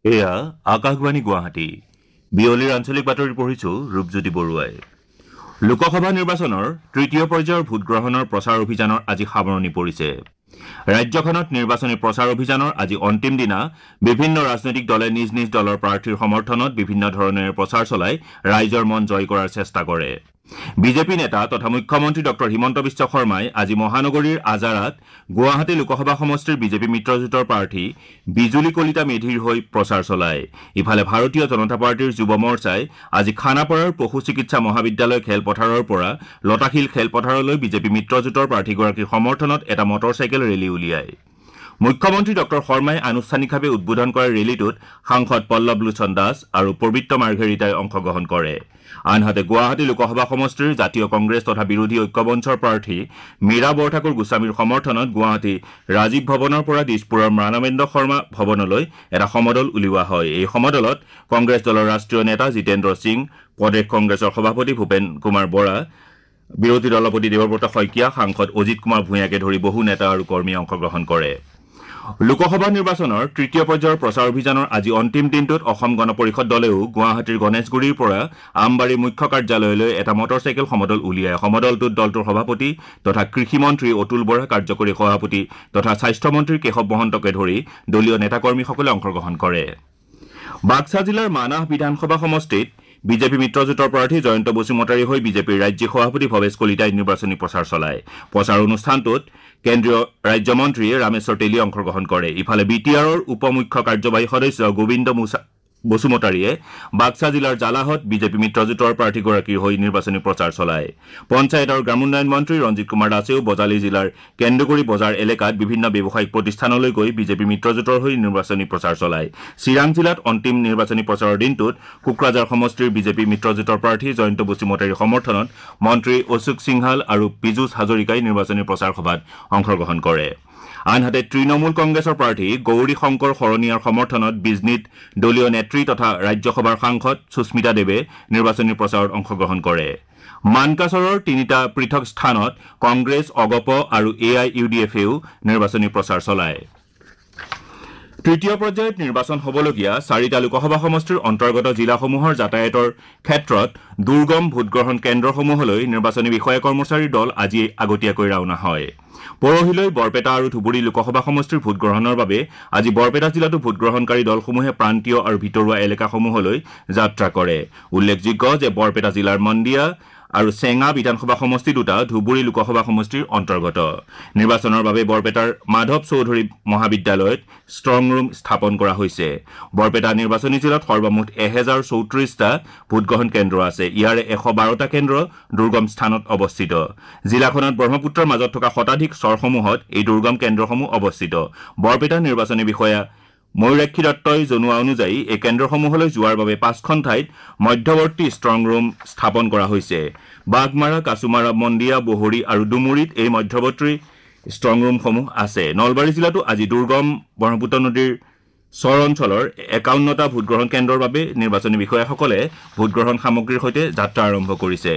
এয়া আকাশবাণী গুৱাহাটী বিয়লিৰ আঞ্চলিক বাতৰি পঢ়িছো ৰূপজ্যোতি বৰুৱাই লোকসভা নিৰ্বাচনৰ তৃতীয় পৰ্যায়ৰ ভোটগ্ৰহণৰ প্ৰচাৰ অভিযানৰ আজি সামৰণি পৰিছে ৰাজ্যখনত নিৰ্বাচনী প্ৰচাৰ অভিযানৰ আজি অন্তিম দিনা বিভিন্ন ৰাজনৈতিক দলে নিজ নিজ দলৰ প্ৰাৰ্থীৰ সমৰ্থনত বিভিন্ন ধৰণেৰে প্ৰচাৰ চলাই ৰাইজৰ মন জয় কৰাৰ চেষ্টা কৰে বিজেপি নেতা তথা মুখ্যমন্ত্ৰী ডক্টৰ হিমন্ত বিশ্ব শৰ্মাই আজি মহানগৰীৰ আজাৰাত গুৱাহাটী লোকসভা সমষ্টিৰ বিজেপি মিত্ৰজোঁটৰ প্ৰাৰ্থী বিজুলী কলিতা মেধিৰ হৈ প্ৰচাৰ চলায় ইফালে ভাৰতীয় জনতা পাৰ্টীৰ যুৱ মৰ্চাই আজি খানাপাৰাৰ পশু চিকিৎসা মহাবিদ্যালয় খেলপথাৰৰ পৰা লতাশিল খেলপথাৰলৈ বিজেপি মিত্ৰজোঁটৰ প্ৰাৰ্থীগৰাকীৰ সমৰ্থনত এটা মটৰচাইকেল ৰেলী উলিয়ায় মুখ্যমন্ত্ৰী ডক্টৰ শৰ্মাই আনুষ্ঠানিকভাৱে উদ্বোধন কৰা ৰেলীটোত সাংসদ পল্লৱ লোচন দাস আৰু পবিত্ৰ মাৰ্ঘেৰিটাই অংশগ্ৰহণ কৰে আনহাতে গুৱাহাটী লোকসভা সমষ্টিৰ জাতীয় কংগ্ৰেছ তথা বিৰোধী ঐক্যমঞ্চৰ প্ৰাৰ্থী মীৰা বৰঠাকুৰ গোস্বামীৰ সমৰ্থনত গুৱাহাটী ৰাজীৱ ভৱনৰ পৰা দিছপুৰৰ মানৱেন্দ্ৰ শৰ্মা ভৱনলৈ এটা সমদল উলিওৱা হয় এই সমদলত কংগ্ৰেছ দলৰ ৰাষ্ট্ৰীয় নেতা জিতেন্দ্ৰ সিং প্ৰদেশ কংগ্ৰেছৰ সভাপতি ভূপেন কুমাৰ বৰা বিৰোধী দলপতি দেৱব্ৰত শইকীয়া সাংসদ অজিত কুমাৰ ভূঞাকে ধৰি বহু নেতা আৰু কৰ্মীয়ে অংশগ্ৰহণ কৰে লোকসভা নিৰ্বাচনৰ তৃতীয় পৰ্যায়ৰ প্ৰচাৰ অভিযানৰ আজি অন্তিম দিনটোত অসম গণ পৰিষদ দলেও গুৱাহাটীৰ গণেশগুৰিৰ পৰা আমবাৰী মুখ্য কাৰ্যালয়লৈ এটা মটৰচাইকেল সমদল উলিয়ায় সমদলটোত দলটোৰ সভাপতি তথা কৃষিমন্ত্ৰী অতুল বৰা কাৰ্যকৰী সভাপতি তথা স্বাস্থ্যমন্ত্ৰী কেশৱ মহন্তকে ধৰি দলীয় নেতাকৰ্মীসকলে অংশগ্ৰহণ কৰে বাক্সা জিলাৰ মানাহ বিধানসভা সমষ্টিত বিজেপি মিত্ৰজোঁটৰ প্ৰাৰ্থী জয়ন্ত বসুমতাৰীৰ হৈ বিজেপিৰ ৰাজ্যিক সভাপতি ভৱেশ কলিতাই নিৰ্বাচনী প্ৰচাৰ চলায় প্ৰচাৰ অনুষ্ঠানটোত কেন্দ্ৰীয় ৰাজ্যমন্ত্ৰী ৰামেশ্বৰ তেলী অংশগ্ৰহণ কৰে ইফালে বিটিআৰৰ উপ মুখ্য কাৰ্যবাহী সদস্য গোবিন্দ বসুমতাৰীয়ে বাক্সা জিলাৰ জালাহত বিজেপি মিত্ৰজোঁটৰ প্ৰাৰ্থীগৰাকীৰ হৈ নিৰ্বাচনী প্ৰচাৰ চলায় পঞ্চায়ত আৰু গ্ৰামোন্নয়ন মন্ত্ৰী ৰঞ্জিত কুমাৰ দাসেও বজালী জিলাৰ কেন্দ্ৰগুৰি বজাৰ এলেকাত বিভিন্ন ব্যৱসায়িক প্ৰতিষ্ঠানলৈ গৈ বিজেপি মিত্ৰজোঁটৰ হৈ নিৰ্বাচনী প্ৰচাৰ চলায় চিৰাং জিলাত অন্তিম নিৰ্বাচনী প্ৰচাৰৰ দিনটোত কোকৰাঝাৰ সমষ্টিৰ বিজেপি মিত্ৰজোঁটৰ প্ৰাৰ্থী জয়ন্ত বসুমতাৰীৰ সমৰ্থনত মন্ত্ৰী অশোক সিংহাল আৰু পীযুষ হাজৰিকাই নিৰ্বাচনী প্ৰচাৰ সভাত অংশগ্ৰহণ কৰে আনহাতে তৃণমূল কংগ্ৰেছৰ প্ৰাৰ্থী গৌৰী শংকৰ শৰণীয়াৰ সমৰ্থনত বিজনীত দলীয় নেত্ৰী তথা ৰাজ্যসভাৰ সাংসদ সুস্মিতা দেৱে নিৰ্বাচনী প্ৰচাৰত অংশগ্ৰহণ কৰে মানকাচৰৰ তিনিটা পৃথক স্থানত কংগ্ৰেছ অগপ আৰু AIUDFেও নিৰ্বাচনী প্ৰচাৰ চলায় তৃতীয় পৰ্যায়ত নিৰ্বাচন হ'বলগীয়া চাৰিটা লোকসভা সমষ্টিৰ অন্তৰ্গত জিলাসমূহৰ যাতায়াতৰ ক্ষেত্ৰত দুৰ্গম ভোটগ্ৰহণ কেন্দ্ৰসমূহলৈ নিৰ্বাচনী বিষয়া কৰ্মচাৰীৰ দল আজি আগতীয়াকৈ ৰাওনা হয় পৰহিলৈ বৰপেটা আৰু ধুবুৰী লোকসভা সমষ্টিৰ ভোটগ্ৰহণৰ বাবে আজি বৰপেটা জিলাতো ভোটগ্ৰহণকাৰী দলসমূহে প্ৰান্তীয় আৰু ভিতৰুৱা এলেকাসমূহলৈ যাত্ৰা কৰে উল্লেখযোগ্য যে বৰপেটা জিলাৰ মন্দিয়া আৰু চেঙা বিধানসভা সমষ্টি দুটা ধুবুৰী লোকসভা সমষ্টিৰ অন্তৰ্গত নিৰ্বাচনৰ বাবে বৰপেটাৰ মাধৱ চৌধুৰী মহাবিদ্যালয়ত ষ্ট্ৰং ৰুম স্থাপন কৰা হৈছে বৰপেটা নিৰ্বাচনী জিলাত সৰ্বমুঠ 1034টা ভোটগ্ৰহণ কেন্দ্ৰ আছে ইয়াৰে 112টা কেন্দ্ৰ দুৰ্গম স্থানত অৱস্থিত জিলাখনত ব্ৰহ্মপুত্ৰৰ মাজত থকা শতাধিক চৰসমূহত এই দুৰ্গম কেন্দ্ৰসমূহ অৱস্থিত বৰপেটা নিৰ্বাচনী বিষয়া ময়ূৰাক্ষী দত্তই জনোৱা অনুযায়ী এই কেন্দ্ৰসমূহলৈ যোৱাৰ বাবে 5খন ঠাইত মধ্যৱৰ্তী ষ্ট্ৰং ৰুম স্থাপন কৰা হৈছে বাগমাৰা কাছুমাৰা মন্দিয়া বহৰী আৰু ডুমুৰিত এই মধ্যৱৰ্তী ষ্ট্ৰং ৰুমসমূহ আছে নলবাৰী জিলাতো আজি দুৰ্গম ব্ৰহ্মপুত্ৰ নদীৰ চৰ অঞ্চলৰ 51টা ভোটগ্ৰহণ কেন্দ্ৰৰ বাবে নিৰ্বাচনী বিষয়াসকলে ভোটগ্ৰহণ সামগ্ৰীৰ সৈতে যাত্ৰা আৰম্ভ কৰিছে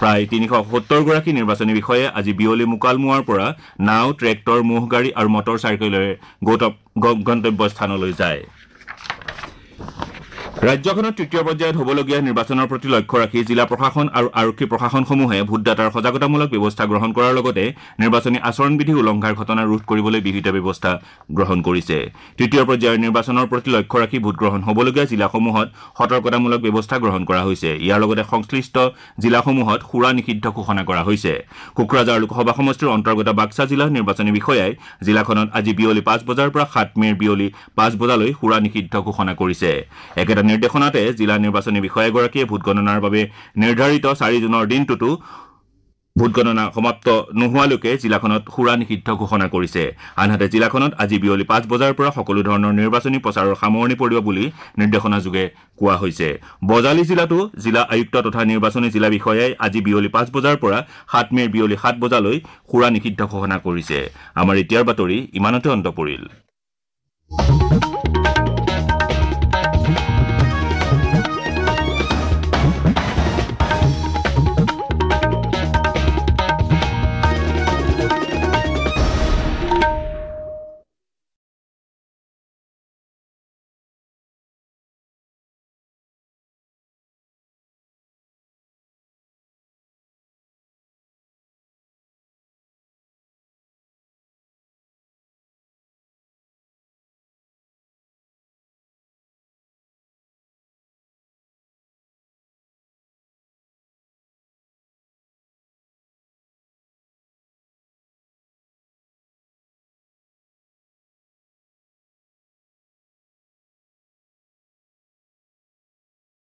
প্ৰায় 370 গৰাকী নিৰ্বাচনী বিষয়াই আজি বিয়লি মুকালমুৱাৰ পৰা নাও ট্ৰেক্টৰ মোহগাড়ী আৰু মটৰ চাইকেলেৰে গন্তব্যস্থানলৈ যায় ৰাজ্যখনৰ তৃতীয় পৰ্যায়ত হ'বলগীয়া নিৰ্বাচনৰ প্ৰতি লক্ষ্য ৰাখি জিলা প্ৰশাসন আৰু আৰক্ষী প্ৰশাসনসমূহে ভোটদাতাৰ সজাগতামূলক ব্যৱস্থা গ্ৰহণ কৰাৰ লগতে নিৰ্বাচনী আচৰণবিধি উলংঘাৰ ঘটনা ৰোধ কৰিবলৈ বিহিত ব্যৱস্থা গ্ৰহণ কৰিছে তৃতীয় পৰ্যায়ৰ নিৰ্বাচনৰ প্ৰতি লক্ষ্য ৰাখি ভোটগ্ৰহণ হ'বলগীয়া জিলাসমূহত সতৰ্কতামূলক ব্যৱস্থা গ্ৰহণ কৰা হৈছে ইয়াৰ লগতে সংশ্লিষ্ট জিলাসমূহত সুৰা নিষিদ্ধ ঘোষণা কৰা হৈছে কোকৰাঝাৰ লোকসভা সমষ্টিৰ অন্তৰ্গত বাক্সা জিলাৰ নিৰ্বাচনী বিষয়াই জিলাখনত আজি বিয়লি 5 বজাৰ পৰা 7 মেৰ বিয়লি 5 বজালৈ সুৰা নিষিদ্ধ ঘোষণা কৰিছে একেটা নিৰ্দেশনাতে জিলা নিৰ্বাচনী বিষয়াগৰাকীয়ে ভোটগণনাৰ বাবে নিৰ্ধাৰিত 4 জুনৰ দিনটোতো ভোটগণনা সমাপ্ত নোহোৱালৈকে জিলাখনত সুৰা নিষিদ্ধ ঘোষণা কৰিছে আনহাতে জিলাখনত আজি বিয়লি 5 বজাৰ পৰা সকলো ধৰণৰ নিৰ্বাচনী প্ৰচাৰৰ সামৰণি পৰিব বুলি নিৰ্দেশনাযোগে কোৱা হৈছে বজালী জিলাতো জিলা আয়ুক্ত তথা নিৰ্বাচনী জিলা বিষয়াই আজি বিয়লি 5 বজাৰ পৰা 7 মেৰ বিয়লি 7 বজালৈ সুৰা নিষিদ্ধ ঘোষণা কৰিছে আমাৰ এতিয়াৰ বাতৰি ইমানতে অন্ত পৰিল